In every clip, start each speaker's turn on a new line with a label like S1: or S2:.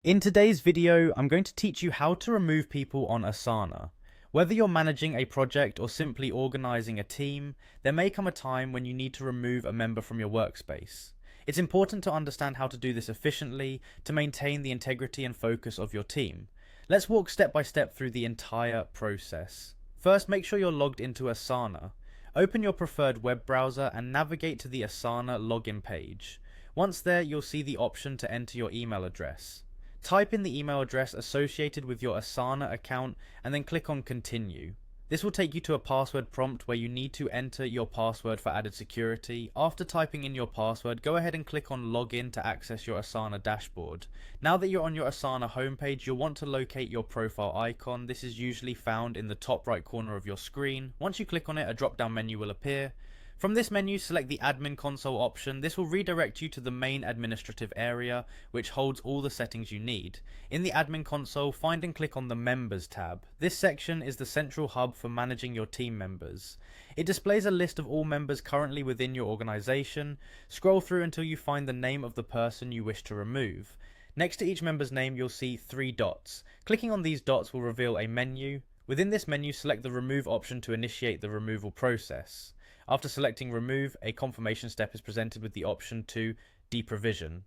S1: In today's video, I'm going to teach you how to remove people on Asana. Whether you're managing a project or simply organizing a team, there may come a time when you need to remove a member from your workspace. It's important to understand how to do this efficiently to maintain the integrity and focus of your team. Let's walk step by step through the entire process. First, make sure you're logged into Asana. Open your preferred web browser and navigate to the Asana login page. Once there, you'll see the option to enter your email address. Type in the email address associated with your Asana account and then click on Continue. This will take you to a password prompt where you need to enter your password for added security. After typing in your password, go ahead and click on Login to access your Asana dashboard. Now that you're on your Asana homepage, you'll want to locate your profile icon. This is usually found in the top right corner of your screen. Once you click on it, a drop-down menu will appear. From this menu, select the Admin Console option. This will redirect you to the main administrative area, which holds all the settings you need. In the Admin Console, find and click on the Members tab. This section is the central hub for managing your team members. It displays a list of all members currently within your organization. Scroll through until you find the name of the person you wish to remove. Next to each member's name, you'll see 3 dots. Clicking on these dots will reveal a menu. Within this menu, select the Remove option to initiate the removal process. After selecting Remove, a confirmation step is presented with the option to deprovision.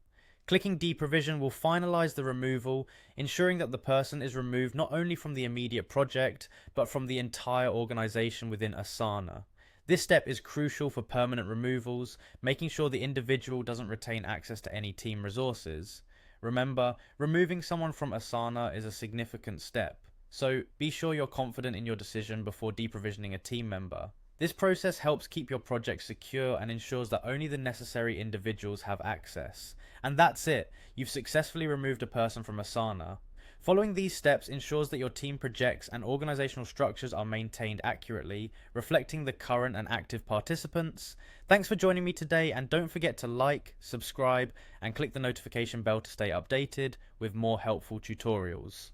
S1: Clicking deprovision will finalize the removal, ensuring that the person is removed not only from the immediate project, but from the entire organization within Asana. This step is crucial for permanent removals, making sure the individual doesn't retain access to any team resources. Remember, removing someone from Asana is a significant step, so be sure you're confident in your decision before deprovisioning a team member. This process helps keep your project secure and ensures that only the necessary individuals have access. And that's it, you've successfully removed a person from Asana. Following these steps ensures that your team projects and organizational structures are maintained accurately, reflecting the current and active participants. Thanks for joining me today, and don't forget to like, subscribe, and click the notification bell to stay updated with more helpful tutorials.